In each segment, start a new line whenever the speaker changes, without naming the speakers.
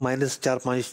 -4-5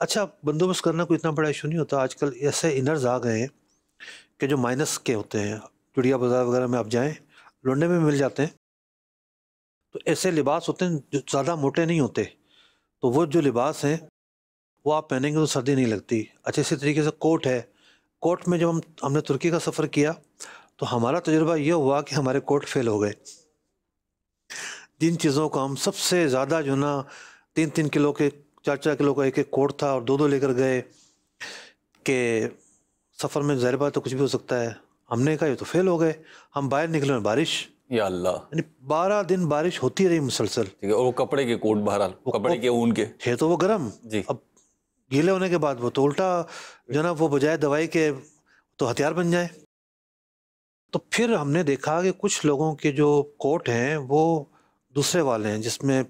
اچھا بندوبست کرنا کوئی اتنا بڑا ایشو نہیں ہوتا. آج کل ایسے انرز آ گئے ہیں کہ جو مائنس کے ہوتے ہیں، چڑیا بازار وغیرہ میں آپ جائیں لونڈے میں مل جاتے ہیں. تو ایسے لباس ہوتے ہیں جو زیادہ موٹے نہیں ہوتے، تو وہ جو لباس ہیں وہ آپ پہنیں گے تو سردی نہیں لگتی. اچھا اسی طریقے سے کوٹ ہے. کوٹ میں جب ہم نے ترکی کا سفر کیا تو ہمارا تجربہ یہ ہوا کہ ہمارے کوٹ فیل ہو گئے. جن چیزوں کو ہم سب سے زیادہ جو نا 3 کلو کے 4 کلو کا ایک ایک کوٹ تھا اور دو لے کر گئے کہ سفر میں ظاہر بات تو کچھ بھی ہو سکتا ہے. ہم نے کہا یہ تو فیل ہو گئے. ہم باہر نکلے اور بارش،
یا اللہ.
یعنی 12 دن بارش ہوتی رہی مسلسل.
ٹھیک ہے. اور وہ کپڑے کے کوٹ، بہرحال کپڑے کے اون کے
تھے تو وہ گرم.
جی.
اب گیلے ہونے کے بعد وہ تو الٹا جو نا وہ بجائے دوائی کے تو ہتھیار بن جائے. تو پھر ہم نے دیکھا کہ کچھ لوگوں کے جو کوٹ ہیں وہ دوسرے والے ہیں جس میں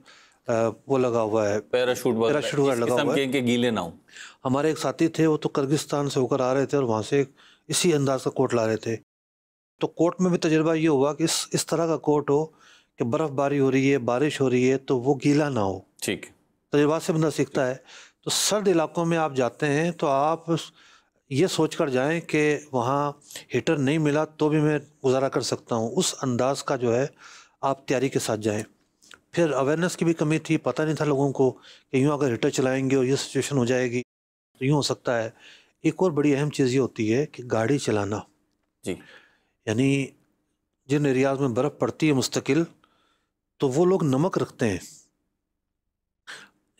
وہ لگا ہوا ہے
پیراشوٹ وغیرہ
لگا ہوا ہے.
کہ گیلے نہ ہوں.
ہمارے ایک ساتھی تھے وہ تو کرگستان سے ہو کر آ رہے تھے اور وہاں سے اسی انداز کا کوٹ لا رہے تھے. تو کوٹ میں بھی تجربہ یہ ہوا کہ اس طرح کا کوٹ ہو کہ برف باری ہو رہی ہے، بارش ہو رہی ہے تو وہ گیلا نہ ہو.
ٹھیک.
تجربات سے بندہ سیکھتا ہے. تو سرد علاقوں میں آپ جاتے ہیں تو آپ یہ سوچ کر جائیں کہ وہاں ہیٹر نہیں ملا تو بھی میں گزارا کر سکتا ہوں. اس انداز کا جو ہے آپ تیاری کے ساتھ جائیں. پھر اویئرنیس کی بھی کمی تھی، پتہ نہیں تھا لوگوں کو کہ یوں اگر ہیٹر چلائیں گے اور یہ سچویشن ہو جائے گی تو یوں ہو سکتا ہے. ایک اور بڑی اہم چیز یہ ہوتی ہے کہ گاڑی چلانا.
جی.
یعنی جن ایریاز میں برف پڑتی ہے مستقل تو وہ لوگ نمک رکھتے ہیں.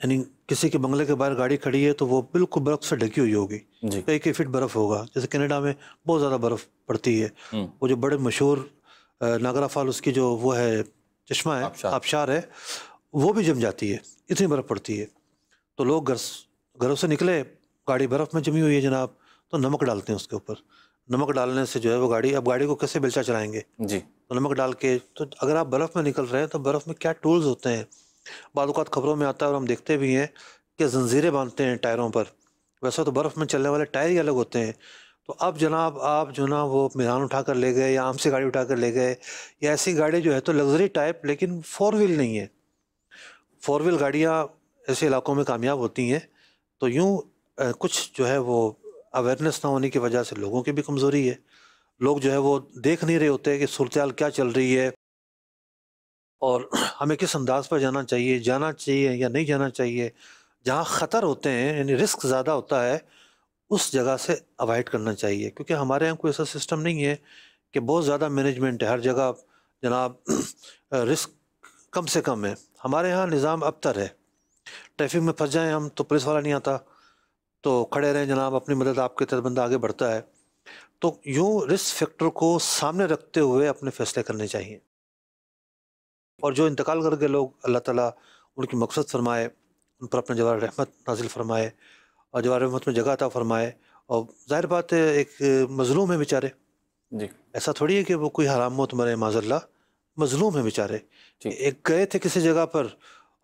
یعنی کسی کے بنگلے کے باہر گاڑی کھڑی ہے تو وہ بالکل برف سے ڈھکی ہوئی ہوگی.
جی.
کئی فٹ برف ہوگا. جیسے کینیڈا میں بہت زیادہ برف پڑتی ہے. وہ جو بڑے مشہور ناگرا فال اس کی جو وہ ہے چشمہ ہے، آبشار ہے، وہ بھی جم جاتی ہے، اتنی برف پڑتی ہے. تو لوگ گھروں سے نکلے، گاڑی برف میں جمی ہوئی ہے جناب، تو نمک ڈالتے ہیں اس کے اوپر. نمک ڈالنے سے جو ہے وہ گاڑی کو کیسے بیلچا چلائیں گے.
جی.
تو نمک ڈال کے تو اگر آپ برف میں نکل رہے ہیں تو برف میں کیا ٹولز ہوتے ہیں. بعض اوقات خبروں میں آتا ہے اور ہم دیکھتے بھی ہیں کہ زنجیریں باندھتے ہیں ٹائروں پر. ویسے تو برف میں چلنے والے ٹائر ہی الگ ہوتے ہیں. تو اب جناب آپ جو نا وہ میدان اٹھا کر لے گئے یا عام سے گاڑی اٹھا کر لے گئے، یا ایسی گاڑی جو ہے تو لگژری ٹائپ لیکن 4 ویل نہیں ہے. 4 ویل گاڑیاں ایسے علاقوں میں کامیاب ہوتی ہیں. تو یوں کچھ جو ہے وہ اویئرنیس نہ ہونے کی وجہ سے لوگوں کی بھی کمزوری ہے. لوگ جو ہے وہ دیکھ نہیں رہے ہوتے کہ صورتحال کیا چل رہی ہے اور ہمیں کس انداز پر جانا چاہیے یا نہیں جانا چاہیے. جہاں خطر ہوتے ہیں یعنی رسک زیادہ ہوتا ہے اس جگہ سے اوائڈ کرنا چاہیے. کیونکہ ہمارے یہاں کوئی ایسا سسٹم نہیں ہے کہ بہت زیادہ مینجمنٹ ہے ہر جگہ جناب. رسک کم سے کم ہے. ہمارے ہاں نظام ابتر ہے. ٹریفک میں پھنس جائیں ہم تو پولیس والا نہیں آتا، تو کھڑے رہیں جناب، اپنی مدد آپ کے تحت بندہ آگے بڑھتا ہے. تو یوں رسک فیکٹر کو سامنے رکھتے ہوئے اپنے فیصلے کرنے چاہیے. اور جو انتقال کر کے لوگ، اللہ تعالیٰ ان کی مغفرت فرمائے، ان پر اپنے جوار رحمت نازل فرمائے اور جوار رحمت میں جگہ عطا فرمائے. اور ظاہر بات ہے ایک مظلوم ہے بیچارے.
جی.
ایسا تھوڑی ہے کہ وہ کوئی حرام موت مرے معاذ اللہ. مظلوم ہے بیچارے. ایک گئے تھے کسی جگہ پر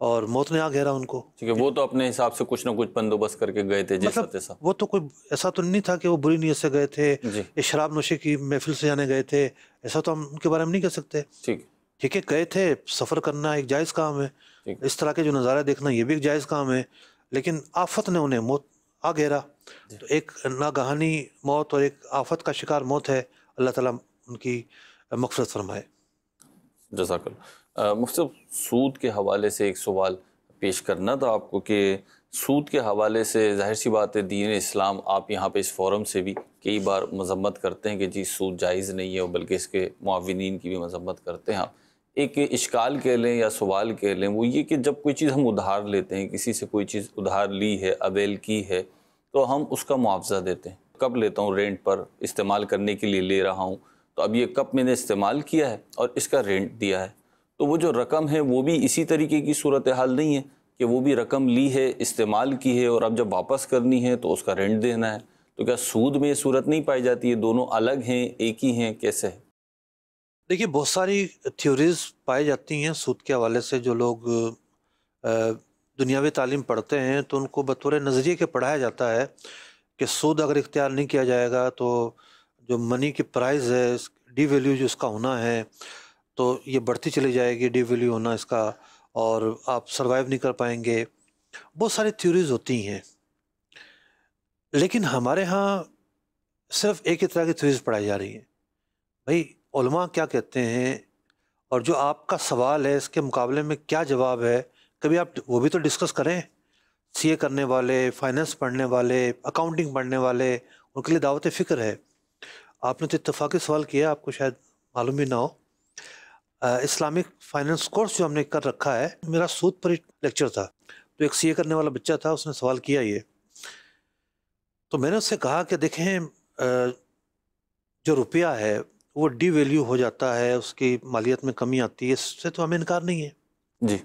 اور موت نے آ گھیرا ان کو.
ٹھیک ہے. وہ تو اپنے حساب سے کچھ نہ کچھ بندوبست کر کے گئے تھے جیسا تیسا.
وہ تو کوئی ایسا تو نہیں تھا کہ وہ بری نیت سے گئے تھے یا شراب نوشی کی محفل سے جانے گئے تھے. ایسا تو ہم ان کے بارے میں نہیں کہہ سکتے. ٹھیک ہے، گئے تھے، سفر کرنا ایک جائز کام ہے. اس طرح کے جو نظارہ دیکھنا یہ بھی ایک جائز کام ہے. لیکن آفت نے انہیں موت آ گھیرا. تو ایک ناگہانی موت اور ایک آفت کا شکار موت ہے. اللہ تعالیٰ ان کی مغفرت فرمائے.
جزاک اللہ. مفتی صاحب، سود کے حوالے سے ایک سوال پیش کرنا تھا آپ کو کہ سود کے حوالے سے ظاہر سی بات ہے دین اسلام، آپ یہاں پہ اس فورم سے بھی کئی بار مذمت کرتے ہیں کہ جی سود جائز نہیں ہے، اور بلکہ اس کے معاونین کی بھی مذمت کرتے ہیں آپ. ایک اشکال کہہ لیں یا سوال کہہ لیں، وہ یہ کہ جب کوئی چیز ہم ادھار لیتے ہیں، کسی سے کوئی چیز ادھار لی ہے، اویل کی ہے، تو ہم اس کا معاوضہ دیتے ہیں. کب لیتا ہوں؟ رینٹ پر استعمال کرنے کے لیے لے رہا ہوں، تو اب یہ کپ میں نے استعمال کیا ہے اور اس کا رینٹ دیا ہے. تو وہ جو رقم ہے وہ بھی اسی طریقے کی صورتحال نہیں ہے کہ وہ بھی رقم لی ہے، استعمال کی ہے، اور اب جب واپس کرنی ہے تو اس کا رینٹ دینا ہے. تو کیا سود میں یہ صورت نہیں پائی جاتی ہے؟ دونوں الگ ہیں، ایک ہی ہیں، کیسے ہے؟
دیکھیے بہت ساری تھیوریز پائی جاتی ہیں سود کے حوالے سے. جو لوگ دنیاوی تعلیم پڑھتے ہیں تو ان کو بطور نظریے کے پڑھایا جاتا ہے کہ سود اگر اختیار نہیں کیا جائے گا تو جو منی کی پرائز ہے، ڈی ویلیو جو اس کا ہونا ہے، تو یہ بڑھتی چلی جائے گی، ڈی ویلیو ہونا اس کا، اور آپ سروائیو نہیں کر پائیں گے. بہت ساری تھیوریز ہوتی ہیں. لیکن ہمارے ہاں صرف ایک ہی طرح کی تھیوریز پڑھائی جا رہی ہیں. بھائی علماء کیا کہتے ہیں اور جو آپ کا سوال ہے اس کے مقابلے میں کیا جواب ہے، کبھی آپ وہ بھی تو ڈسکس کریں. سی اے کرنے والے، فائنینس پڑھنے والے، اکاؤنٹنگ پڑھنے والے، ان کے لیے دعوت فکر ہے. آپ نے تو اتفاقی سوال کیا، آپ کو شاید معلوم بھی نہ ہو. اسلامک فائنینس کورس جو ہم نے کر رکھا ہے، میرا سود پر لیکچر تھا، تو ایک سی اے کرنے والا بچہ تھا، اس نے سوال کیا یہ. تو میں نے اس سے کہا کہ دیکھیں جو روپیہ ہے وہ ڈی ویلیو ہو جاتا ہے، اس کی مالیت میں کمی آتی ہے، اس سے تو ہمیں انکار نہیں ہے.
جی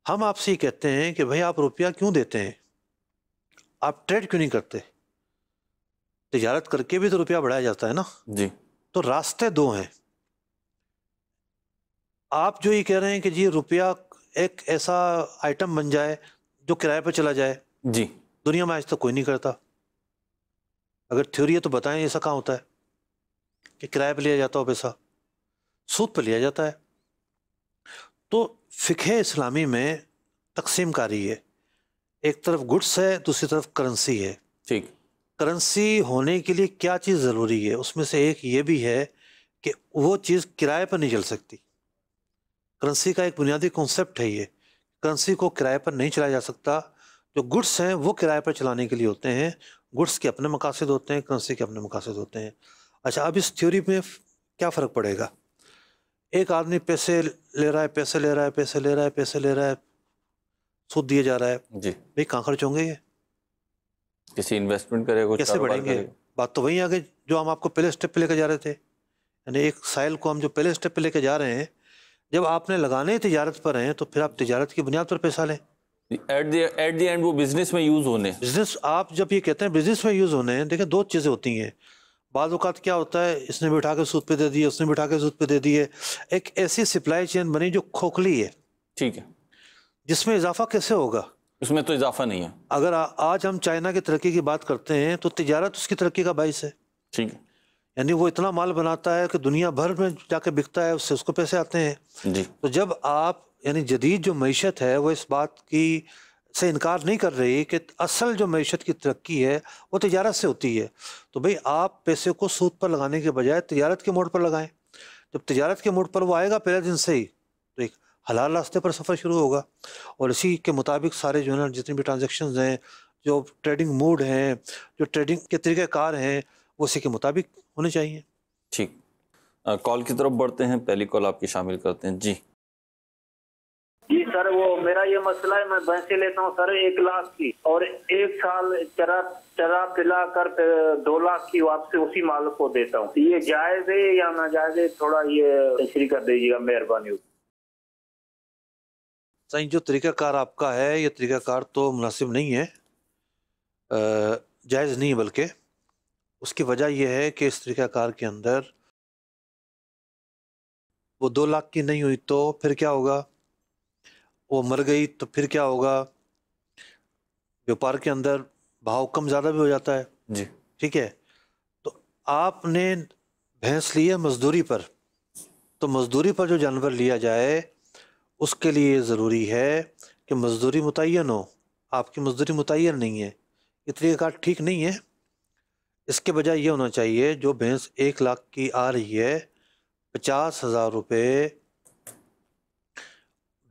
ہم آپ سے یہ کہتے ہیں کہ بھائی آپ روپیہ کیوں دیتے ہیں، آپ ٹریڈ کیوں نہیں کرتے؟ تجارت کر کے بھی تو روپیہ بڑھایا جاتا ہے نا.
جی
تو راستے دو ہیں. آپ جو یہ کہہ رہے ہیں کہ جی روپیہ ایک ایسا آئٹم بن جائے جو کرائے پہ چلا جائے،
جی
دنیا میں آج تک کوئی نہیں کرتا. اگر تھیوری ہے تو بتائیں ایسا کہاں ہوتا ہے کہ کرائے پہ لیا جاتا ہو پیسہ، سود پہ لیا جاتا ہے. تو فقہ اسلامی میں تقسیم کاری ہے، ایک طرف گڈس ہے، دوسری طرف کرنسی ہے.
ٹھیک.
کرنسی ہونے کے لیے کیا چیز ضروری ہے، اس میں سے ایک یہ بھی ہے کہ وہ چیز کرائے پر نہیں چل سکتی. کرنسی کا ایک بنیادی کنسیپٹ ہے یہ، کرنسی کو کرائے پر نہیں چلایا جا سکتا. جو گڈس ہیں وہ کرائے پر چلانے کے لیے ہوتے ہیں، گڈس کے اپنے مقاصد ہوتے ہیں، کرنسی کے اپنے مقاصد ہوتے ہیں. اچھا اب اس تھیوری میں کیا فرق پڑے گا؟ ایک آدمی پیسے لے رہا ہے، پیسے لے رہا ہے، پیسے لے رہا ہے، پیسے لے رہا ہے، سود دیے جا رہا ہے.
جی
بھائی کہاں خرچ ہوں گے یہ؟
کسی انویسٹمنٹ کرے گا،
کیسے
کاروبار
بڑھیں گے؟
کرے گا.
بات تو وہیں آ گئی جو ہم آپ کو پہلے اسٹیپ پہ لے کے جا رہے تھے. یعنی ایک سائل کو ہم جو پہلے اسٹیپ پہ لے کے جا رہے ہیں، جب آپ نے لگانے تجارت پر ہیں تو پھر آپ تجارت کی بنیاد پر پیسہ لیں.
ایٹ دی اینڈ وہ بزنس میں یوز ہونے.
بزنس آپ جب یہ کہتے ہیں بزنس میں یوز ہونے ہیں، دیکھیں دو چیزیں ہوتی ہیں. بعض اوقات کیا ہوتا ہے، اس نے بھی اٹھا کے سود پہ دے دیے، اس نے بھی اٹھا کے سود پہ دے دیے. ایک ایسی سپلائی چین بنی جو کھوکھلی ہے،
ٹھیک ہے.
جس میں اضافہ کیسے ہوگا؟
اس میں تو اضافہ نہیں ہے.
اگر آج ہم چائنا کی ترقی کی بات کرتے ہیں تو تجارت اس کی ترقی کا باعث ہے.
ٹھیک ہے.
یعنی وہ اتنا مال بناتا ہے کہ دنیا بھر میں جا کے بکتا ہے، اس سے اس کو پیسے آتے ہیں.
جی
تو جب آپ یعنی جدید جو معیشت ہے وہ اس بات کی سے انکار نہیں کر رہی کہ اصل جو معیشت کی ترقی ہے وہ تجارت سے ہوتی ہے. تو بھئی آپ پیسے کو سود پر لگانے کے بجائے تجارت کے موڑ پر لگائیں. جب تجارت کے موڑ پر وہ آئے گا پہلے دن سے ہی، تو ایک حلال راستے پر سفر شروع ہوگا. اور اسی کے مطابق سارے جو ہے نا جتنی بھی ٹرانزیکشنز ہیں، جو ٹریڈنگ موڈ ہیں، جو ٹریڈنگ کے طریقہ کار ہیں، وہ اسی کے مطابق ہونے چاہیے.
ٹھیک. کال کی طرف بڑھتے ہیں، پہلی کال آپ کی شامل کرتے ہیں. جی
جی سر، وہ میرا یہ مسئلہ ہے، میں بھینسیں لیتا ہوں سر 1 لاکھ کی، اور 1 سال چرا پلا کر 2 لاکھ کی واپسی اسی مالک کو دیتا ہوں. یہ جائز ہے یا ناجائز ہے؟ تھوڑا یہ تشریح کر دیجیے گا، مہربانی ہوگی.
صحیح، جو طریقہ کار آپ کا ہے یہ طریقہ کار تو مناسب نہیں ہے، جائز نہیں ہے. بلکہ اس کی وجہ یہ ہے کہ اس طریقہ کار کے اندر وہ 2 لاکھ کی نہیں ہوئی تو پھر کیا ہوگا؟ وہ مر گئی تو پھر کیا ہوگا؟ بیوپار کے اندر بھاؤ کم زیادہ بھی ہو جاتا ہے.
جی
ٹھیک ہے. تو آپ نے بھینس لی ہے مزدوری پر، تو مزدوری پر جو جانور لیا جائے اس کے لیے ضروری ہے کہ مزدوری متعین ہو. آپ کی مزدوری متعین نہیں ہے، یہ طریقہ کار ٹھیک نہیں ہے. اس کے بجائے یہ ہونا چاہیے جو بھینس 1 لاکھ کی آ رہی ہے، 50,000 روپے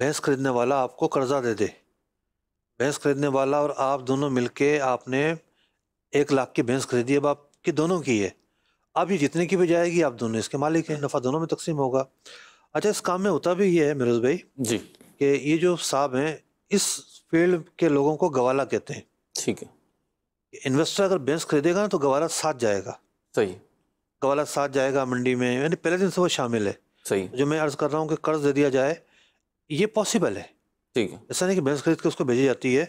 بھینس خریدنے والا آپ کو قرضہ دے دے. بھینس خریدنے والا اور آپ دونوں مل کے آپ نے 1 لاکھ کی بھینس خریدی، اب آپ کی دونوں کی ہے. اب یہ جتنے کی بھی جائے گی آپ دونوں اس کے مالک ہیں، نفع دونوں میں تقسیم ہوگا. اچھا اس کام میں ہوتا بھی یہ ہے میروز بھائی
جی
کہ یہ جو صاحب ہیں اس فیلڈ کے لوگوں کو گوالا کہتے ہیں.
ٹھیک ہے.
انویسٹر اگر بھینس خریدے گا نا تو گوالا ساتھ جائے گا،
صحیح
گوالا ساتھ جائے گا منڈی میں، یعنی پہلے دن سے وہ شامل ہے.
صحیح.
جو میں عرض کر رہا ہوں کہ قرض دے دیا جائے، یہ پاسبل ہے.
ٹھیک ہے.
ایسا نہیں کہ بھینس خرید کے اس کو بھیجی جاتی ہے،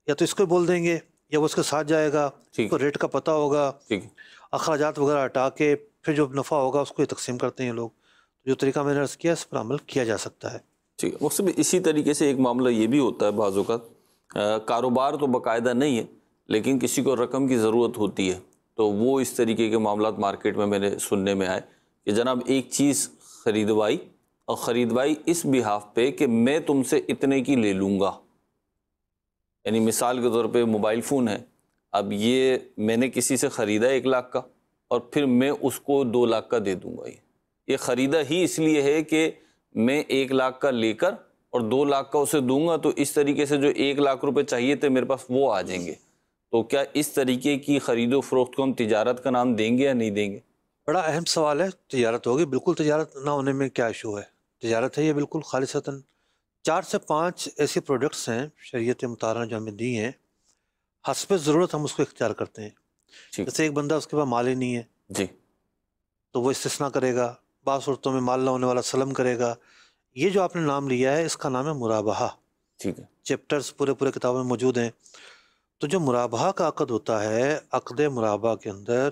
یا تو اس کو بول دیں گے یا وہ اس کے ساتھ جائے گا، اس کو ریٹ کا پتہ ہوگا،
ٹھیک ہے.
اخراجات وغیرہ ہٹا کے پھر جو نفع ہوگا اس کو یہ تقسیم کرتے ہیں لوگ. جو طریقہ میں نے عرض کیا اس پر عمل کیا جا سکتا ہے.
ٹھیک ہے. مقصد اسی طریقے سے ایک معاملہ یہ بھی ہوتا ہے بعض اوقات، کاروبار تو باقاعدہ نہیں ہے لیکن کسی کو رقم کی ضرورت ہوتی ہے، تو وہ اس طریقے کے معاملات مارکیٹ میں نے سننے میں آئے کہ جناب ایک چیز خریدوائی، اور خریدوائی اس بہاف پہ کہ میں تم سے اتنے کی لے لوں گا. یعنی مثال کے طور پہ موبائل فون ہے، اب یہ میں نے کسی سے خریدا 1 لاکھ کا اور پھر میں اس کو 2 لاکھ کا دے دوں گا. یہ خریدا ہی اس لیے ہے کہ میں 1 لاکھ کا لے کر اور 2 لاکھ کا اسے دوں گا تو اس طریقے سے جو 1 لاکھ روپے چاہیے تھے میرے پاس وہ آ جائیں گے. تو کیا اس طریقے کی خرید و فروخت کو ہم تجارت کا نام دیں گے یا نہیں دیں گے؟
بڑا اہم سوال ہے. تجارت ہوگی بالکل، تجارت نہ ہونے میں کیا ایشو ہے؟ تجارت ہے یہ بالکل خالصتاً. 4 سے 5 ایسی پروڈکٹس ہیں شریعت مطالعہ جو ہمیں دی ہیں، حسب ضرورت ہم اس کو اختیار کرتے ہیں. جیسے ایک بندہ اس کے پاس مال ہی نہیں ہے
جی
تو وہ استثناء کرے گا، بعض صورتوں میں مال نہ ہونے والا سلم کرے گا. یہ جو آپ نے نام لیا ہے اس کا نام ہے مرابحہ.
ٹھیک ہے.
چیپٹرز پورے کتابوں میں موجود ہیں. تو جو مرابحہ کا عقد ہوتا ہے، عقد مرابحہ کے اندر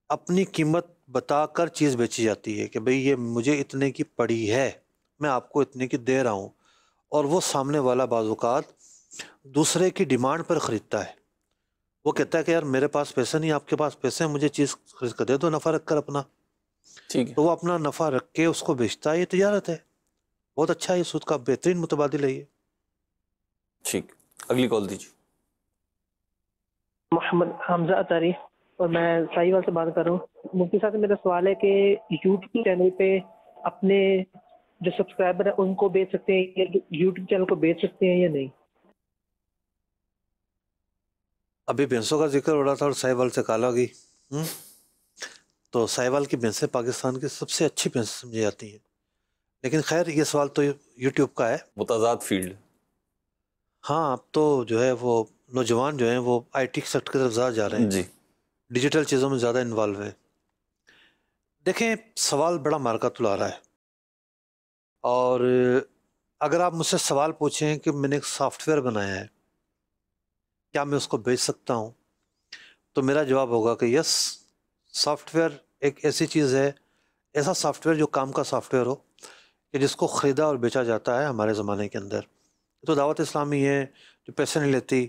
اپنی قیمت بتا کر چیز بیچی جاتی ہے کہ بھئی یہ مجھے اتنے کی پڑی ہے، میں آپ کو اتنے کی دے رہا ہوں، اور وہ سامنے والا بعض اوقات دوسرے کی ڈیمانڈ پر خریدتا ہے. وہ کہتا ہے کہ یار میرے پاس پیسے نہیں، آپ کے پاس پیسے ہیں، مجھے چیز خرید کر دے دو نفع رکھ کر اپنا.
ٹھیک ہے.
تو وہ اپنا نفع رکھ کے اس کو بیچتا ہے. یہ تجارت ہے، بہت اچھا ہے، یہ سود کا بہترین متبادل ہے یہ.
ٹھیک. اگلی کال دیجیے.
محمد حمزہ اطاری، اور میں ساہیوال سے بات کر رہا ہوں. مفتی صاحب سے میرا سوال ہے کہ یوٹیوب چینل پہ اپنے جو سبسکرائبر ہیں ان کو بیچ سکتے ہیں یا یوٹیوب چینل کو بیچ سکتے ہیں یا نہیں؟
ابھی بھینسوں کا ذکر ہو رہا تھا اور ساہیوال سے کال آ گئی. تو ساہیوال کی بھینسیں پاکستان کی سب سے اچھی بھینسیں سمجھی جاتی ہیں، لیکن خیر یہ سوال تو یوٹیوب کا ہے.
متضاد فیلڈ.
ہاں اب تو جو ہے وہ نوجوان جو ہیں وہ آئی ٹی سیکٹر کی طرف زیادہ جا رہے ہیں،
جی
ڈیجیٹل چیزوں میں زیادہ انوالو ہیں. دیکھیں سوال بڑا مارکا تلا رہا ہے، اور اگر آپ مجھ سے سوال پوچھیں کہ میں نے ایک سافٹ ویئر بنایا ہے، کیا میں اس کو بیچ سکتا ہوں، تو میرا جواب ہوگا کہ یس. سافٹ ویئر ایک ایسی چیز ہے، ایسا سافٹ ویئر جو کام کا سافٹ ویئر ہو کہ جس کو خریدا اور بیچا جاتا ہے ہمارے زمانے کے اندر. تو دعوت اسلامی ہے جو پیسے نہیں لیتی.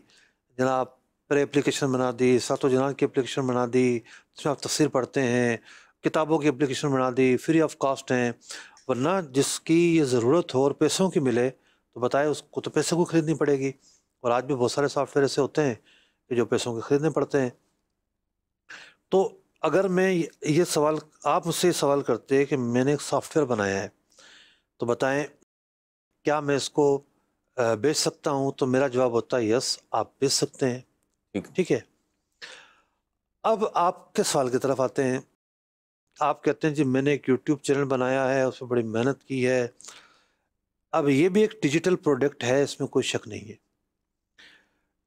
جناب پر اپلیکیشن بنا دی، ساتوں جناب کی اپلیکیشن بنا دی، جس میں آپ تفسیر پڑھتے ہیں، کتابوں کی اپلیکیشن بنا دی، فری آف کاسٹ ہیں. ورنہ جس کی یہ ضرورت ہو اور پیسوں کی ملے تو بتائے اس کو تو پیسے کو خریدنی پڑے گی. اور آج بھی بہت سارے سافٹ ویئر ایسے ہوتے ہیں کہ جو پیسوں کے خریدنے پڑتے ہیں. تو اگر میں یہ سوال، آپ مجھ سے یہ سوال کرتے کہ میں نے ایک سافٹ ویئر بنایا ہے تو بتائیں کیا میں اس کو بیچ سکتا ہوں، تو میرا جواب ہوتا ہے یس آپ بیچ سکتے ہیں. ٹھیک ہے. اب آپ کے سوال کی طرف آتے ہیں. آپ کہتے ہیں جی میں نے ایک یوٹیوب چینل بنایا ہے، اس میں بڑی محنت کی ہے. اب یہ بھی ایک ڈیجیٹل پروڈکٹ ہے، اس میں کوئی شک نہیں ہے.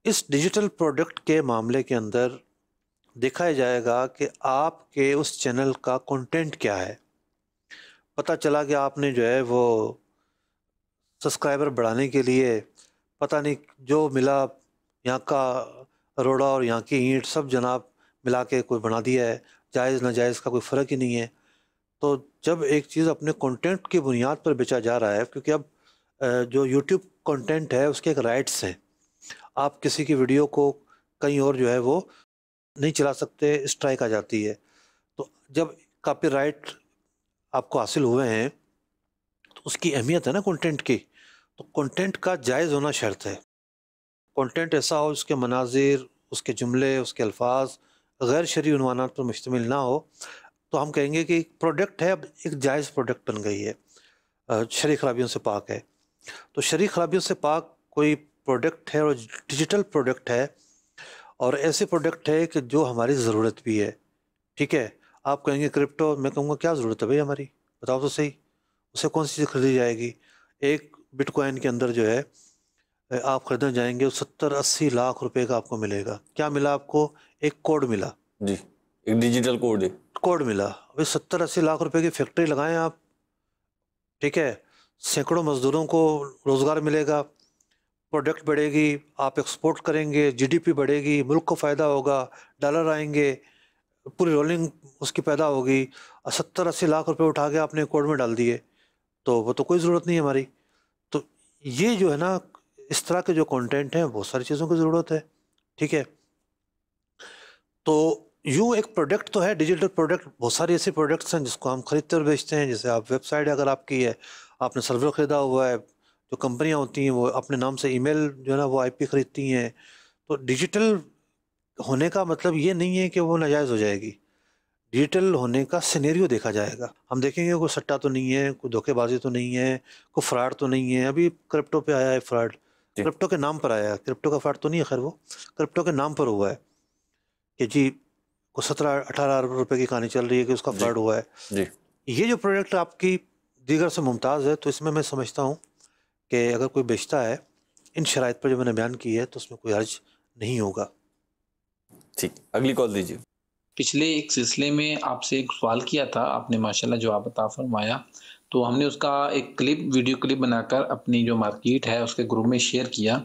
اس ڈیجیٹل پروڈکٹ کے معاملے کے اندر دیکھا جائے گا کہ آپ کے اس چینل کا کنٹینٹ کیا ہے. پتہ چلا کہ آپ نے جو ہے وہ سبسکرائبر بڑھانے کے لیے پتہ نہیں جو ملا، یہاں کا روڑا اور یہاں کی اینٹ سب جناب ملا کے کوئی بنا دیا ہے، جائز ناجائز کا کوئی فرق ہی نہیں ہے. تو جب ایک چیز اپنے کنٹینٹ کی بنیاد پر بیچا جا رہا ہے، کیونکہ اب جو یوٹیوب کنٹینٹ ہے اس کے ایک رائٹس ہیں، آپ کسی کی ویڈیو کو کہیں اور جو ہے وہ نہیں چلا سکتے، اسٹرائک آ جاتی ہے. تو جب کاپی رائٹ آپ کو حاصل ہوئے ہیں تو اس کی اہمیت ہے نا کنٹینٹ کی. تو کنٹینٹ کا جائز ہونا شرط ہے. کنٹینٹ ایسا ہو اس کے مناظر، اس کے جملے، اس کے الفاظ غیر شرعی عنوانات پر مشتمل نہ ہو تو ہم کہیں گے کہ ایک پروڈکٹ ہے، اب ایک جائز پروڈکٹ بن گئی ہے، شرعی خرابیوں سے پاک ہے. تو شرعی خرابیوں سے پاک کوئی پروڈکٹ ہے اور ڈیجیٹل پروڈکٹ ہے، اور ایسے پروڈکٹ ہے کہ جو ہماری ضرورت بھی ہے. ٹھیک ہے. آپ کہیں گے کرپٹو، میں کہوں گا کیا ضرورت ہے بھائی ہماری، بتاؤ تو صحیح، اسے کون سی چیز خریدی جائے گی. ایک بٹ کوائن کے اندر جو ہے آپ خریدنے جائیں گے 70-80 لاکھ روپے کا آپ کو ملے گا. کیا ملا آپ کو؟ ایک کوڈ ملا.
جی ایک ڈیجیٹل کوڈ ہے.
کوڈ ملا. ابھی 70-80 لاکھ روپے کی فیکٹری لگائیں آپ. ٹھیک ہے. سینکڑوں مزدوروں کو روزگار ملے گا، پروڈکٹ بڑھے گی، آپ ایکسپورٹ کریں گے، جی ڈی پی بڑھے گی، ملک کو فائدہ ہوگا، ڈالر آئیں گے، پوری رولنگ اس کی پیدا ہوگی. 70-80 لاکھ روپے اٹھا کے آپ نے کوڈ میں ڈال دیے تو وہ تو کوئی ضرورت نہیں ہے ہماری. تو یہ جو ہے نا اس طرح کے جو کنٹینٹ ہیں بہت ساری چیزوں کی ضرورت ہے. ٹھیک ہے. تو یوں ایک پروڈکٹ تو ہے ڈیجیٹل پروڈکٹ، بہت ساری ایسی پروڈکٹس ہیں جس کو ہم خریدتے اور بیچتے ہیں. جیسے آپ ویب سائٹ اگر آپ کی ہے، آپ نے سرور خریدا ہوا ہے، جو کمپنیاں ہوتی ہیں وہ اپنے نام سے ای میل جو ہے نا وہ آئی پی خریدتی ہیں. تو ڈیجیٹل ہونے کا مطلب یہ نہیں ہے کہ وہ ناجائز ہو جائے گی، ڈیجیٹل ہونے کا سینیریو دیکھا جائے گا. ہم دیکھیں گے کوئی سٹہ تو نہیں ہے، کوئی دھوکے بازی تو نہیں ہے، کوئی فراڈ تو نہیں ہے. ابھی کرپٹو پہ آیا ہے فراڈ،
جی
کرپٹو کے نام پر آیا ہے، کرپٹو کا فراڈ تو نہیں ہے، خیر وہ کرپٹو کے نام پر ہوا ہے کہ جی کو 17-18 ارب روپے کی کہانی چل رہی ہے کہ اس کا
جی
فراڈ ہوا ہے.
جی
یہ جو پروڈکٹ آپ کی دیگر سے ممتاز ہے، تو اس میں سمجھتا ہوں کہ اگر کوئی بیچتا ہے ان شرائط پر جو میں نے بیان کی ہے تو اس میں کوئی حرج نہیں ہوگا.
ٹھیک، اگلی کال دیجیے.
پچھلے ایک سلسلے میں آپ سے ایک سوال کیا تھا، آپ نے ماشاءاللہ جواب عطا فرمایا، تو ہم نے اس کا ایک ویڈیو کلپ بنا کر اپنی جو مارکیٹ ہے اس کے گروپ میں شیئر کیا،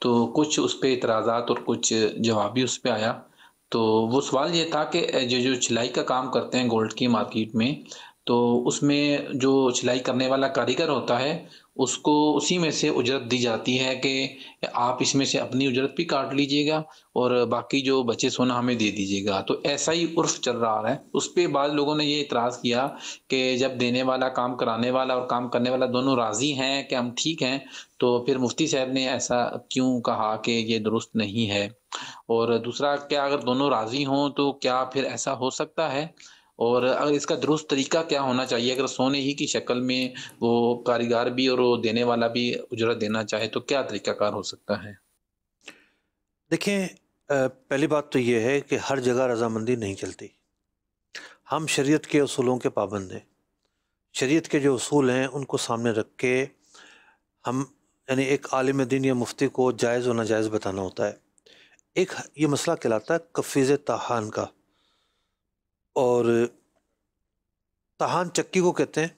تو کچھ اس پہ اعتراضات اور کچھ جواب بھی اس پہ آیا. تو وہ سوال یہ تھا کہ جو چھلائی کا کام کرتے ہیں گولڈ کی مارکیٹ میں، تو اس میں جو چھلائی کرنے والا کاریگر ہوتا ہے اس کو اسی میں سے اجرت دی جاتی ہے کہ آپ اس میں سے اپنی اجرت بھی کاٹ لیجئے گا اور باقی جو بچے سونا ہمیں دے دیجیے گا. تو ایسا ہی عرف چل رہا ہے. اس پہ بعض لوگوں نے یہ اعتراض کیا کہ جب دینے والا، کام کرانے والا اور کام کرنے والا دونوں راضی ہیں کہ ہم ٹھیک ہیں، تو پھر مفتی صاحب نے ایسا کیوں کہا کہ یہ درست نہیں ہے؟ اور دوسرا، کیا اگر دونوں راضی ہوں تو کیا پھر ایسا ہو سکتا ہے؟ اور اگر اس کا درست طریقہ کیا ہونا چاہیے؟ اگر سونے ہی کی شکل میں وہ کاریگر بھی اور وہ دینے والا بھی اجرت دینا چاہے تو کیا طریقہ کار ہو سکتا ہے؟
دیکھیں، پہلی بات تو یہ ہے کہ ہر جگہ رضامندی نہیں چلتی. ہم شریعت کے اصولوں کے پابند ہیں. شریعت کے جو اصول ہیں ان کو سامنے رکھ کے ہم یعنی ایک عالم دین یا مفتی کو جائز و ناجائز بتانا ہوتا ہے. ایک یہ مسئلہ کہلاتا ہے کفیز تاہان کا، اور تاہان چکی کو کہتے ہیں.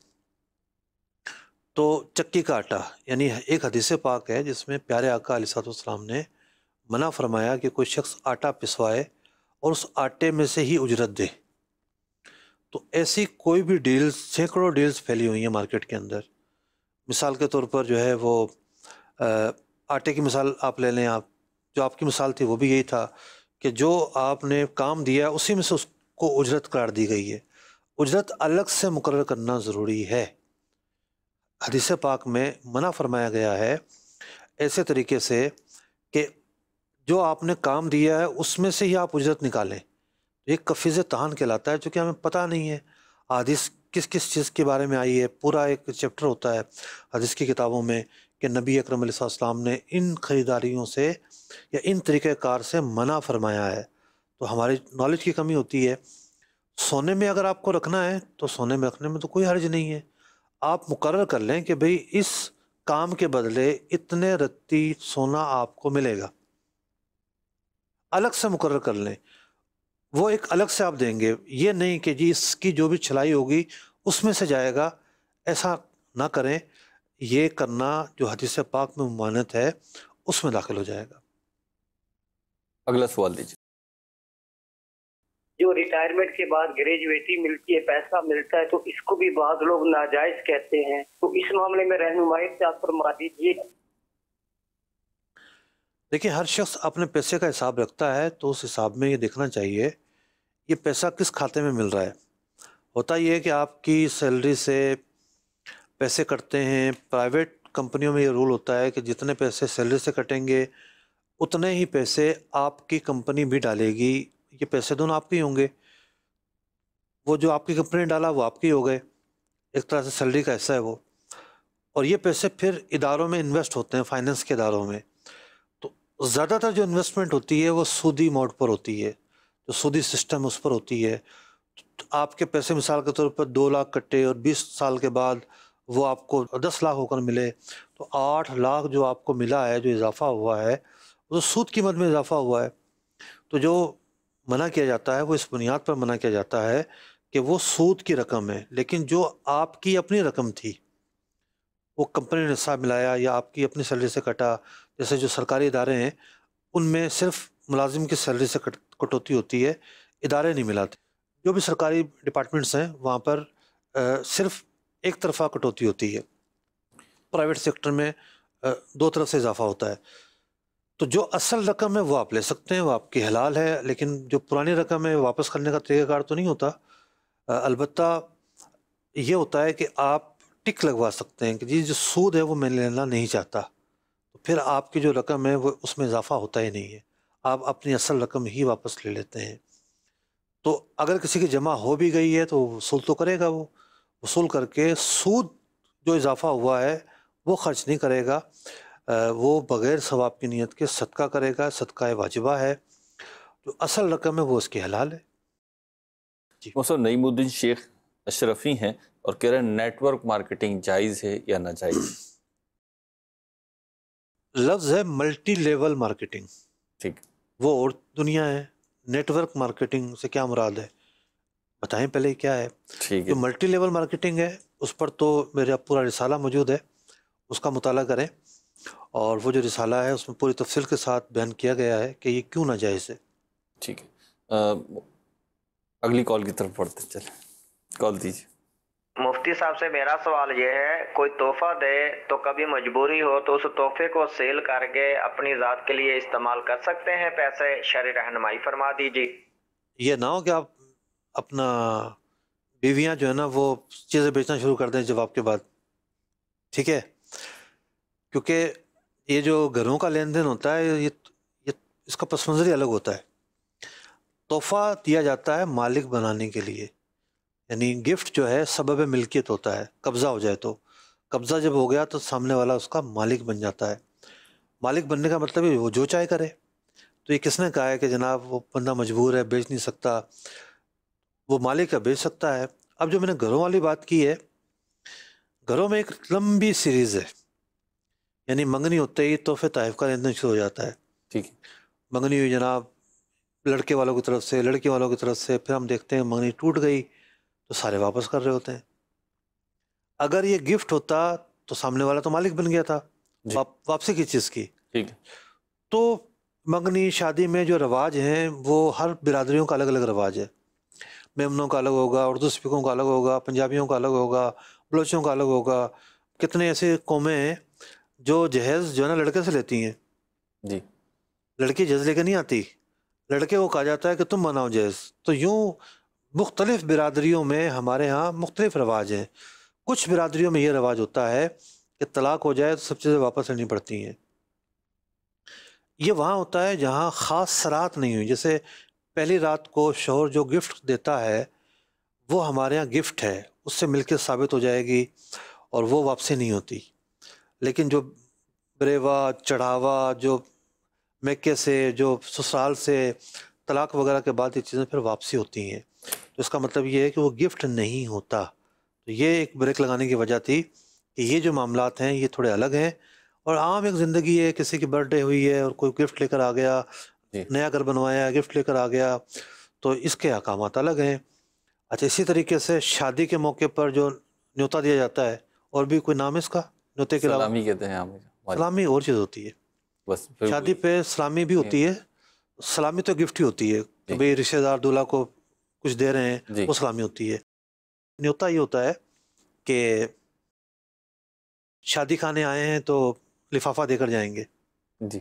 تو چکی کا آٹا، یعنی ایک حدیث پاک ہے جس میں پیارے آقا علیہ الصلوۃ والسلام نے منع فرمایا کہ کوئی شخص آٹا پسوائے اور اس آٹے میں سے ہی اجرت دے. تو ایسی کوئی بھی ڈیلز، سینکڑوں ڈیلز پھیلی ہوئی ہیں مارکیٹ کے اندر. مثال کے طور پر جو ہے وہ آٹے کی مثال آپ لے لیں. آپ جو آپ کی مثال تھی وہ بھی یہی تھا کہ جو آپ نے کام دیا اسی میں سے اس کو اجرت قرار دی گئی ہے. اجرت الگ سے مقرر کرنا ضروری ہے. حدیث پاک میں منع فرمایا گیا ہے ایسے طریقے سے کہ جو آپ نے کام دیا ہے اس میں سے ہی آپ اجرت نکالیں. ایک کفیز تاہان کہلاتا ہے، چونکہ ہمیں پتہ نہیں ہے حدیث کس کس چیز کے بارے میں آئی ہے. پورا ایک چیپٹر ہوتا ہے حدیث کی کتابوں میں کہ نبی اکرم علیہ السلام نے ان خریداریوں سے یا ان طریقہ کار سے منع فرمایا ہے. تو ہماری نالج کی کمی ہوتی ہے. سونے میں اگر آپ کو رکھنا ہے تو سونے میں رکھنے میں تو کوئی حرج نہیں ہے. آپ مقرر کر لیں کہ بھئی اس کام کے بدلے اتنے رتی سونا آپ کو ملے گا. الگ سے مقرر کر لیں، وہ ایک الگ سے آپ دیں گے. یہ نہیں کہ جی اس کی جو بھی چھلائی ہوگی اس میں سے جائے گا. ایسا نہ کریں. یہ کرنا جو حدیث پاک میں ممانعت ہے اس میں داخل ہو جائے گا.
اگلا سوال دیجیے.
جو ریٹائرمنٹ کے بعد گریجویٹی ملتی ہے، پیسہ ملتا ہے، تو اس کو بھی بعض لوگ ناجائز کہتے ہیں. تو اس معاملے میں رہنمائی سے آپ فرما دیجیے.
دیکھیں، ہر شخص اپنے پیسے کا حساب رکھتا ہے تو اس حساب میں یہ دیکھنا چاہیے یہ پیسہ کس کھاتے میں مل رہا ہے. ہوتا یہ ہے کہ آپ کی سیلری سے پیسے کٹتے ہیں. پرائیویٹ کمپنیوں میں یہ رول ہوتا ہے کہ جتنے پیسے سیلری سے کٹیں گے اتنے ہی پیسے آپ کی کمپنی بھی ڈالے گی. یہ پیسے دونوں آپ کے ہی ہوں گے. وہ جو آپ کی کمپنی نے ڈالا وہ آپ کے ہی ہو گئے، ایک طرح سے سیلری کا حصہ ہے وہ. اور یہ پیسے پھر اداروں میں انویسٹ ہوتے ہیں، فائننس کے اداروں میں. تو زیادہ تر جو انویسٹمنٹ ہوتی ہے وہ سودی موڈ پر ہوتی ہے، جو سودی سسٹم اس پر ہوتی ہے. تو آپ کے پیسے مثال کے طور پر 2 لاکھ کٹے اور 20 سال کے بعد وہ آپ کو 10 لاکھ ہو کر ملے، تو 8 لاکھ جو آپ کو ملا ہے، جو اضافہ ہوا ہے وہ سود قیمت میں اضافہ ہوا ہے. تو جو منع کیا جاتا ہے وہ اس بنیاد پر منع کیا جاتا ہے کہ وہ سود کی رقم ہے. لیکن جو آپ کی اپنی رقم تھی، وہ کمپنی نے حصہ ملایا یا آپ کی اپنی سیلری سے کٹا، جیسے جو سرکاری ادارے ہیں ان میں صرف ملازم کی سیلری سے کٹوتی ہوتی ہے، ادارے نہیں ملاتے. جو بھی سرکاری ڈپارٹمنٹس ہیں وہاں پر صرف ایک طرفہ کٹوتی ہوتی ہے. پرائیویٹ سیکٹر میں 2 طرف سے اضافہ ہوتا ہے. تو جو اصل رقم ہے وہ آپ لے سکتے ہیں، وہ آپ کی حلال ہے. لیکن جو پرانی رقم ہے واپس کرنے کا طریقہ کار تو نہیں ہوتا. البتہ یہ ہوتا ہے کہ آپ ٹک لگوا سکتے ہیں کہ جی جو سود ہے وہ میں لینا نہیں چاہتا. تو پھر آپ کی جو رقم ہے وہ اس میں اضافہ ہوتا ہی نہیں ہے. آپ اپنی اصل رقم ہی واپس لے لیتے ہیں۔ تو اگر کسی کی جمع ہو بھی گئی ہے تو وصول تو کرے گا، وہ وصول کر کے سود جو اضافہ ہوا ہے وہ خرچ نہیں کرے گا، وہ بغیر ثواب کی نیت کے صدقہ کرے گا، صدقہ واجبہ ہے، جو اصل رقم ہے وہ اس کی حلال ہے۔
موسم نعیم الدین شیخ اشرفی ہیں اور کہہ رہے ہیں نیٹ ورک مارکیٹنگ جائز ہے یا ناجائز؟
لفظ ہے ملٹی لیول مارکیٹنگ،
ٹھیک،
وہ اور دنیا ہے۔ نیٹ ورک مارکیٹنگ سے کیا مراد ہے بتائیں پہلے کیا ہے؟
ٹھیک ہے،
جو ملٹی لیول مارکیٹنگ ہے اس پر تو میرا پورا رسالہ موجود ہے، اس کا مطالعہ کریں، اور وہ جو رسالہ ہے اس میں پوری تفصیل کے ساتھ بیان کیا گیا ہے کہ یہ کیوں ناجائز ہے۔
ٹھیک ہے، اگلی کال کی طرف پڑھتے چلیں، کال دیجیے۔
مفتی صاحب سے میرا سوال یہ ہے، کوئی تحفہ دے تو کبھی مجبوری ہو تو اس تحفے کو سیل کر کے اپنی ذات کے لیے استعمال کر سکتے ہیں پیسے؟ شرعی رہنمائی فرما دیجیے۔
یہ نہ ہو کہ آپ اپنا بیویاں جو ہے نا وہ چیزیں بیچنا شروع کر دیں جواب کے بعد، ٹھیک ہے؟ کیونکہ یہ جو گھروں کا لین دین ہوتا ہے یہ اس کا پس منظر ہی الگ ہوتا ہے۔ تحفہ دیا جاتا ہے مالک بنانے کے لیے، یعنی گفٹ جو ہے سبب ملکیت ہوتا ہے، قبضہ ہو جائے تو قبضہ جب ہو گیا تو سامنے والا اس کا مالک بن جاتا ہے۔ مالک بننے کا مطلب ہے وہ جو چاہے کرے۔ تو یہ کس نے کہا ہے کہ جناب وہ بندہ مجبور ہے بیچ نہیں سکتا؟ وہ مالک ہے بیچ سکتا ہے۔ اب جو میں نے گھروں والی بات کی ہے، گھروں میں ایک لمبی سیریز ہے، یعنی منگنی ہوتے ہی تحفے تحائف کا لین دین شروع ہو جاتا ہے۔
ٹھیک ہے،
منگنی ہوئی جناب لڑکے والوں کی طرف سے، لڑکی والوں کی طرف سے، پھر ہم دیکھتے ہیں منگنی ٹوٹ گئی تو سارے واپس کر رہے ہوتے ہیں۔ اگر یہ گفٹ ہوتا تو سامنے والا تو مالک بن گیا تھا
جی،
واپسی کی چیز کی۔
ٹھیک ہے،
تو منگنی شادی میں جو رواج ہیں وہ ہر برادریوں کا الگ الگ رواج ہے۔ میمنوں کا الگ ہوگا، اردو سپیکوں کا الگ ہوگا، پنجابیوں کا الگ ہوگا، بلوچوں کا الگ ہوگا۔ کتنے ایسے قومیں ہیں جو جہیز جو ہے نا لڑکے سے لیتی ہیں،
جی،
لڑکی جہیز لے کے نہیں آتی، لڑکے کو کہا جاتا ہے کہ تم بناؤ جہیز۔ تو یوں مختلف برادریوں میں ہمارے ہاں مختلف رواج ہیں۔ کچھ برادریوں میں یہ رواج ہوتا ہے کہ طلاق ہو جائے تو سب چیزیں واپس لینی پڑتی ہیں۔ یہ وہاں ہوتا ہے جہاں خاص سرات نہیں ہوئی، جیسے پہلی رات کو شوہر جو گفٹ دیتا ہے وہ ہمارے ہاں گفٹ ہے، اس سے ملکیت ثابت ہو جائے گی اور وہ واپسی نہیں ہوتی۔ لیکن جو بریوا چڑھاوا جو میکے سے جو سسرال سے طلاق وغیرہ کے بعد یہ چیزیں پھر واپسی ہوتی ہیں، تو اس کا مطلب یہ ہے کہ وہ گفٹ نہیں ہوتا۔ تو یہ ایک بریک لگانے کی وجہ تھی کہ یہ جو معاملات ہیں یہ تھوڑے الگ ہیں، اور عام ایک زندگی ہے، کسی کی برتھ ڈے ہوئی ہے اور کوئی گفٹ لے کر آ گیا،
جی،
نیا گھر بنوایا گفٹ لے کر آ گیا، تو اس کے احکامات الگ ہیں۔ اچھا، اسی طریقے سے شادی کے موقع پر جو نیوتا دیا جاتا ہے، اور بھی کوئی نام ہے اس کا نیوتے کے علاوہ؟
سلامی کہتے ہیں ہم،
سلامی اور چیز ہوتی ہے،
بس پھر
شادی پہ سلامی بھی ہوتی ہے۔ سلامی تو گفٹ ہی ہوتی ہے کہ
جی،
بھئی رشتہ دار دولہا کو کچھ دے رہے ہیں،
جی،
وہ سلامی ہوتی ہے۔ نیوتا یہ ہوتا ہے کہ شادی کھانے آئے ہیں تو لفافہ دے کر جائیں گے۔
جی،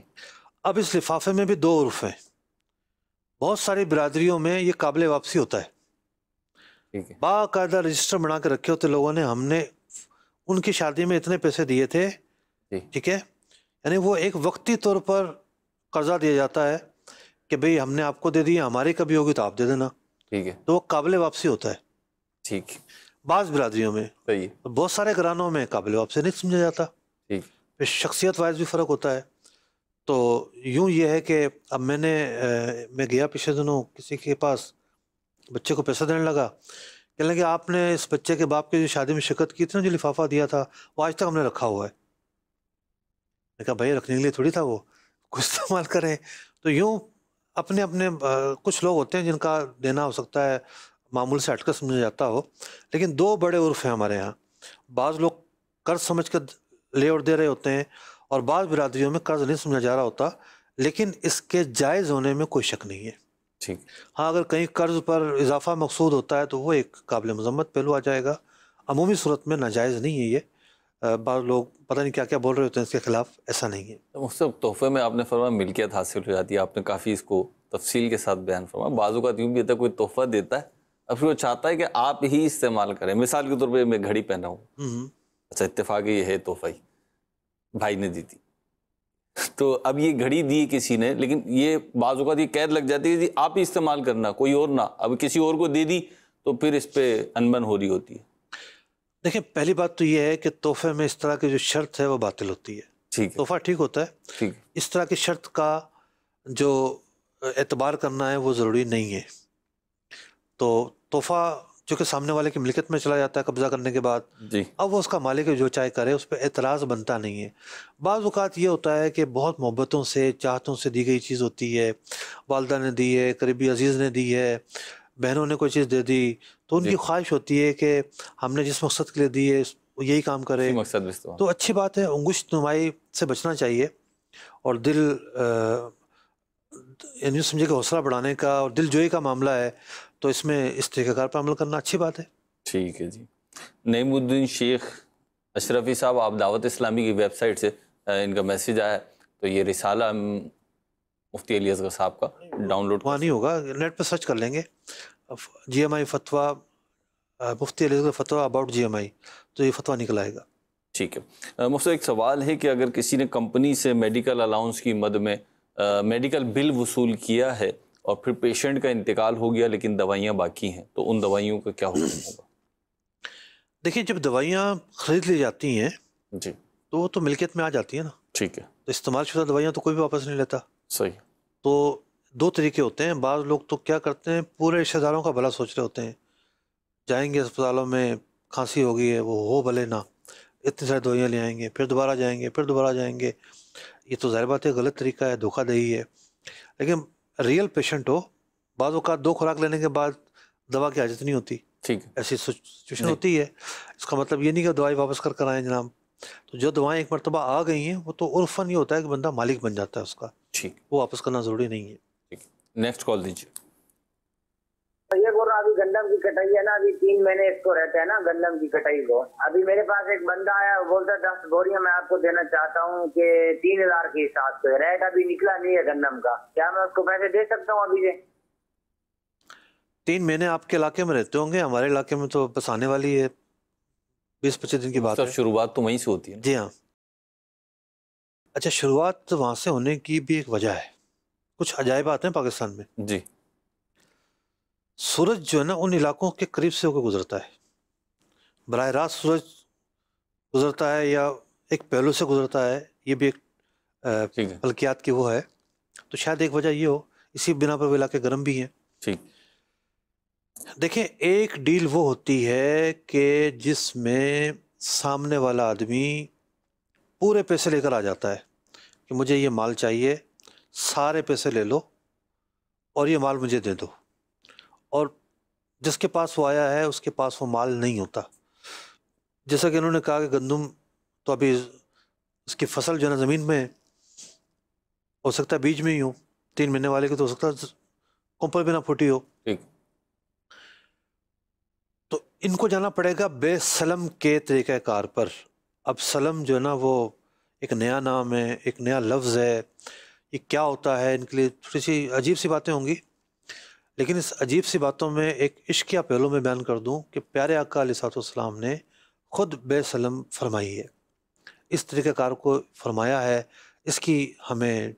اب اس لفافے میں بھی دو عرف ہیں، بہت ساری برادریوں میں یہ قابل واپسی ہوتا ہے،
ٹھیک ہے،
باقاعدہ رجسٹر بنا کے رکھے ہوتے لوگوں نے، ہم نے ان کی شادی میں اتنے پیسے دیے تھے،
جی،
ٹھیک ہے، یعنی وہ ایک وقتی طور پر قرضہ دیا جاتا ہے کہ بھئی ہم نے آپ کو دے دیا، ہماری کبھی ہوگی تو آپ دے دینا،
ٹھیک ہے،
تو وہ قابل واپسی ہوتا ہے
ٹھیک ہے،
بعض برادریوں میں۔
صحیح ہے،
بہت سارے گھرانوں میں قابل واپسی نہیں سمجھا جاتا،
ٹھیک،
پھر شخصیت وائز بھی فرق ہوتا ہے۔ تو یوں یہ ہے کہ اب میں گیا پچھلے دنوں کسی کے پاس، بچے کو پیسہ دینے لگا، کہنے لگے آپ نے اس بچے کے باپ کی جو شادی میں شرکت کی تھی نا، جو لفافہ دیا تھا وہ آج تک ہم نے رکھا ہوا ہے۔ میں کہا بھائی رکھنے کے لیے تھوڑی تھا، وہ کچھ استعمال کریں۔ تو یوں اپنے اپنے کچھ لوگ ہوتے ہیں جن کا دینا ہو سکتا ہے معمول سے ہٹ کر سمجھا جاتا ہو، لیکن دو بڑے عرف ہیں ہمارے ہاں، بعض لوگ قرض سمجھ کر لے اور دے رہے ہوتے ہیں، اور بعض برادریوں میں قرض نہیں سمجھا جا رہا ہوتا، لیکن اس کے جائز ہونے میں کوئی شک نہیں ہے۔
ٹھیک،
ہاں اگر کہیں قرض پر اضافہ مقصود ہوتا ہے تو وہ ایک قابل مذمت پہلو آ جائے گا، عمومی صورت میں ناجائز نہیں ہے یہ۔ بعض لوگ پتہ نہیں کیا کیا بول رہے ہوتے ہیں اس کے خلاف، ایسا نہیں ہے۔
اس سے تحفے میں آپ نے فرمایا ملکیت حاصل ہو جاتی ہے، آپ نے کافی اس کو تفصیل کے ساتھ بیان فرمایا۔ بعض اوقات یوں بھی ہوتا ہے کوئی تحفہ دیتا ہے، اب پھر وہ چاہتا ہے کہ آپ ہی استعمال کریں، مثال کے طور پہ میں گھڑی پہنا ہوں، اچھا اتفاق یہ ہے تحفہ ہی بھائی نے دی تھی، تو اب یہ گھڑی دی کسی نے، لیکن یہ بعض اوقات یہ قید لگ جاتی ہے کہ آپ ہی استعمال کرنا، کوئی اور نہ، اب کسی اور کو دے دی تو پھر اس پہ انبن ہو رہی ہوتی ہے۔
دیکھیں پہلی بات تو یہ ہے کہ تحفے میں اس طرح کی جو شرط ہے وہ باطل ہوتی ہے۔
ٹھیک ہے،
تحفہ ٹھیک ہوتا ہے،
ٹھیک ہے،
اس طرح کی شرط کا جو اعتبار کرنا ہے وہ ضروری نہیں ہے۔ تو تحفہ چونکہ سامنے والے کی ملکیت میں چلا جاتا ہے قبضہ کرنے کے بعد،
جی
اب وہ اس کا مالک ہے، جو چاہے کرے، اس پہ اعتراض بنتا نہیں ہے۔ بعض اوقات یہ ہوتا ہے کہ بہت محبتوں سے چاہتوں سے دی گئی چیز ہوتی ہے، والدہ نے دی ہے، قریبی عزیز نے دی ہے، بہنوں نے کوئی چیز دے دی، تو ان
جی،
کی خواہش ہوتی ہے کہ ہم نے جس مقصد کے لیے دی ہے وہ یہی کام کرے،
اسی مقصد میں استعمال۔
تو اچھی بات ہے، انگشت نمائی سے بچنا چاہیے، اور دل یعنی سمجھے کہ حوصلہ بڑھانے کا اور دل جوئی کا معاملہ ہے، تو اس میں اس طریقہ کار پر عمل کرنا اچھی بات ہے۔
ٹھیک ہے جی۔ نعیم الدین شیخ اشرفی صاحب، آپ دعوت اسلامی کی ویب سائٹ سے ان کا میسیج آیا ہے، تو یہ رسالہ مفتی علی اصغر صاحب کا ڈاؤن لوڈ
وہاں نہیں ہوگا، نیٹ پہ سرچ کر لیں گے جی ایم آئی فتویٰ، مفتی علی اصغر فتویٰ اباؤٹ جی ایم آئی، تو یہ فتویٰ نکل آئے گا۔
ٹھیک ہے۔ مفتی ایک سوال ہے کہ اگر کسی نے کمپنی سے میڈیکل الاؤنس کی مد میں میڈیکل بل وصول کیا ہے اور پھر پیشنٹ کا انتقال ہو گیا لیکن دوائیاں باقی ہیں، تو ان دوائیوں کا کیا حکم ہوگا؟
دیکھیے جب دوائیاں خرید لی جاتی ہیں
جی
تو وہ تو ملکیت میں آ جاتی ہیں نا،
ٹھیک ہے،
تو استعمال شدہ دوائیاں تو کوئی بھی واپس نہیں لیتا۔
صحیح،
تو دو طریقے ہوتے ہیں، بعض لوگ تو کیا کرتے ہیں پورے رشتہ داروں کا بھلا سوچ رہے ہوتے ہیں، جائیں گے اسپتالوں میں، کھانسی ہو گئی ہے، وہ ہو بھلے نہ، اتنی ساری دوائیاں لے آئیں گے، پھر دوبارہ جائیں گے، پھر دوبارہ جائیں گے، یہ تو ظاہر بات ہے غلط طریقہ ہے، دھوکہ دہی ہے۔ لیکن ریئل پیشنٹ ہو، بعض اوقات 2 خوراک لینے کے بعد دوا کی حاجت نہیں ہوتی،
ٹھیک ہے،
ایسی سچویشن ہوتی ہے، اس کا مطلب یہ نہیں کہ دوائی واپس کر آئیں جناب۔ تو جو دوائیں ایک مرتبہ آ گئی ہیں وہ تو عرفاً یہ ہوتا ہے کہ بندہ مالک بن جاتا ہے اس کا،
ٹھیک،
وہ واپس کرنا ضروری نہیں ہے۔
ٹھیک۔ نیکسٹ کال دیجیے۔
یہ بول رہا ابھی گندم کی کٹائی ہے نا، ابھی 3 مہینے اس کو رہتے ہیں نا گندم کی کٹائی کو۔ ابھی میرے پاس ایک بندہ آیا، وہ بولتا 10 بوریاں میں آپ کو دینا چاہتا ہوں کہ 3000 کے حساب سے، ریٹ ابھی نکلا نہیں ہے گندم کا، کیا میں اس کو پیسے دے سکتا ہوں ابھی سے؟
3 مہینے آپ کے علاقے میں رہتے ہوں گے، ہمارے علاقے میں تو بس آنے والی ہے 20-25 دن کی بات ہے۔
شروعات تو وہیں سے ہوتی ہے نا؟
جی ہاں۔ اچھا، شروعات وہاں سے ہونے کی بھی ایک وجہ ہے، کچھ عجائبات ہیں پاکستان میں۔
جی
سورج جو ہے نا ان علاقوں کے قریب سے ہو کے گزرتا ہے، براہ راست سورج گزرتا ہے یا ایک پہلو سے گزرتا ہے، یہ بھی ایک
ٹھیک ہے،
فلکیات کی وہ ہے، تو شاید ایک وجہ یہ ہو، اسی بنا پر وہ علاقے گرم بھی ہیں۔
ٹھیک،
دیکھیں ایک ڈیل وہ ہوتی ہے کہ جس میں سامنے والا آدمی پورے پیسے لے کر آ جاتا ہے کہ مجھے یہ مال چاہیے، سارے پیسے لے لو اور یہ مال مجھے دے دو، اور جس کے پاس وہ آیا ہے اس کے پاس وہ مال نہیں ہوتا۔ جیسا کہ انہوں نے کہا کہ گندم تو ابھی اس کی فصل جو ہے نا زمین میں ہو سکتا ہے بیج میں ہی ہو، 3 مہینے والے کی تو ہو سکتا ہے کمپل بھی نہ پھوٹی ہو،
ٹھیک،
تو ان کو جانا پڑے گا بے سلم کے طریقہ کار پر۔ اب سلم جو ہے نا وہ ایک نیا نام ہے، ایک نیا لفظ ہے، یہ کیا ہوتا ہے ان کے لیے تھوڑی سی عجیب سی باتیں ہوں گی، لیکن اس عجیب سی باتوں میں ایک عشقیہ پہلو میں بیان کر دوں کہ پیارے آقا علیہ الصلوۃ والسلام نے خود بے سلم فرمائی ہے، اس طریقہ کار کو فرمایا ہے، اس کی ہمیں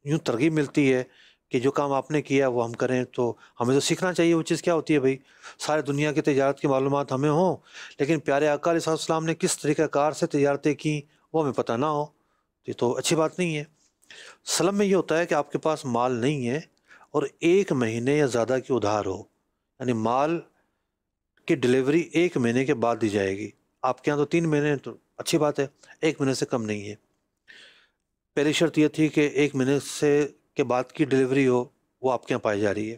یوں ترغیب ملتی ہے کہ جو کام آپ نے کیا وہ ہم کریں، تو ہمیں تو سیکھنا چاہیے وہ چیز کیا ہوتی ہے بھائی، سارے دنیا کی تجارت کی معلومات ہمیں ہوں، لیکن پیارے آقا علیہ الصلوۃ والسلام نے کس طریقہ کار سے تجارتیں کی وہ ہمیں پتہ نہ ہو، یہ تو اچھی بات نہیں ہے۔ سلم میں یہ ہوتا ہے کہ آپ کے پاس مال نہیں ہے اور 1 مہینے یا زیادہ کی ادھار ہو، یعنی مال کی ڈلیوری 1 مہینے کے بعد دی جائے گی، آپ کے یہاں تو 3 مہینے تو اچھی بات ہے، 1 مہینے سے کم نہیں ہے۔ پہلی شرط یہ تھی کہ 1 مہینے سے کے بعد کی ڈلیوری ہو، وہ آپ کے یہاں پائی جا رہی ہے۔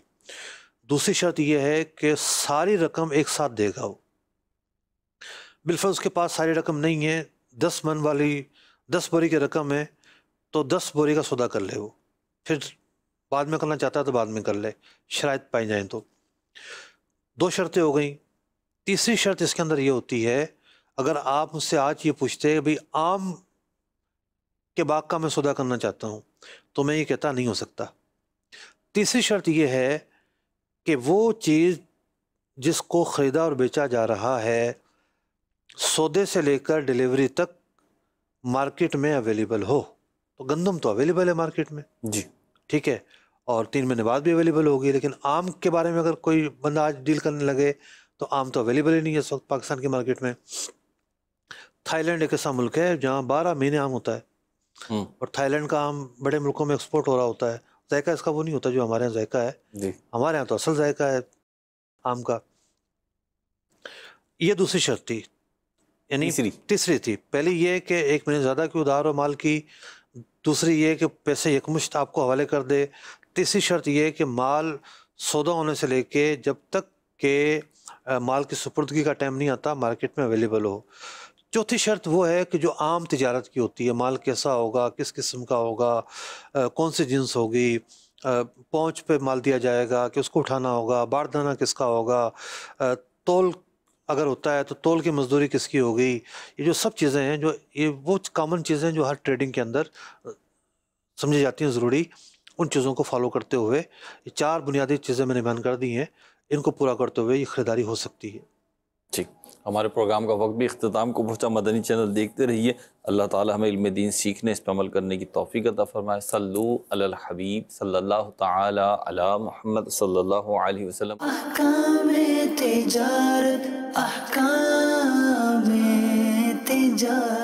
دوسری شرط یہ ہے کہ ساری رقم ایک ساتھ دے گا وہ، بالفرض اس کے پاس ساری رقم نہیں ہے، 10 من والی 10 بوری کی رقم ہے تو 10 بوری کا سودا کر لے وہ، پھر بعد میں کرنا چاہتا ہے تو بعد میں کر لے، شرائط پائی جائیں تو۔ 2 شرطیں ہو گئیں۔ تیسری شرط اس کے اندر یہ ہوتی ہے، اگر آپ مجھ سے آج یہ پوچھتے بھئی آم کے باغ کا میں سودا کرنا چاہتا ہوں تو میں یہ کہتا نہیں ہو سکتا۔ تیسری شرط یہ ہے کہ وہ چیز جس کو خریدا اور بیچا جا رہا ہے سودے سے لے کر ڈیلیوری تک مارکیٹ میں اویلیبل ہو، تو گندم تو اویلیبل ہے مارکیٹ میں،
جی
ٹھیک ہے، اور 3 مہینے بعد بھی اویلیبل ہوگی، لیکن آم کے بارے میں اگر کوئی بندہ آج ڈیل کرنے لگے تو آم تو اویلیبل ہی نہیں ہے اس وقت پاکستان کی مارکیٹ میں۔ تھائی لینڈ ایک ایسا ملک ہے جہاں 12 مہینے آم ہوتا ہے، اور تھائی لینڈ کا آم بڑے ملکوں میں ایکسپورٹ ہو رہا ہوتا ہے، ذائقہ اس کا وہ نہیں ہوتا جو ہمارے یہاں ذائقہ ہے،
جی
ہمارے یہاں تو اصل ذائقہ ہے آم کا۔ یہ دوسری شرط تھی، یعنی تیسری تھی۔ پہلی یہ کہ 1 مہینے زیادہ کی ادھار و مال کی، دوسری یہ کہ پیسے یکمشت آپ کو حوالے کر دے، تیسری شرط یہ کہ مال سودا ہونے سے لے کے جب تک کہ مال کی سپردگی کا ٹائم نہیں آتا مارکیٹ میں اویلیبل ہو۔ چوتھی شرط وہ ہے کہ جو عام تجارت کی ہوتی ہے، مال کیسا ہوگا، کس قسم کا ہوگا، کون سی جنس ہوگی، پہنچ پہ مال دیا جائے گا کہ اس کو اٹھانا ہوگا، باردانہ کس کا ہوگا، تول اگر ہوتا ہے تو تول کی مزدوری کس کی ہوگی، یہ جو سب چیزیں ہیں، جو یہ وہ کامن چیزیں جو ہر ٹریڈنگ کے اندر سمجھی جاتی ہیں ضروری، ان چیزوں کو فالو کرتے ہوئے یہ 4 بنیادی چیزیں میں نے بیان کر دی ہیں، ان کو پورا کرتے ہوئے یہ خریداری ہو سکتی ہے۔
ٹھیک، ہمارے پروگرام کا وقت بھی اختتام کو پہنچا۔ مدنی چینل دیکھتے رہیے، اللہ تعالی ہمیں علم دین سیکھنے، اس پہ عمل کرنے کی توفیق عطا فرمائے۔ صلو علی الحبیب صلی اللہ تعالی علی محمد صلی اللہ علیہ وسلم۔
احکام تجارت، احکام تجارت۔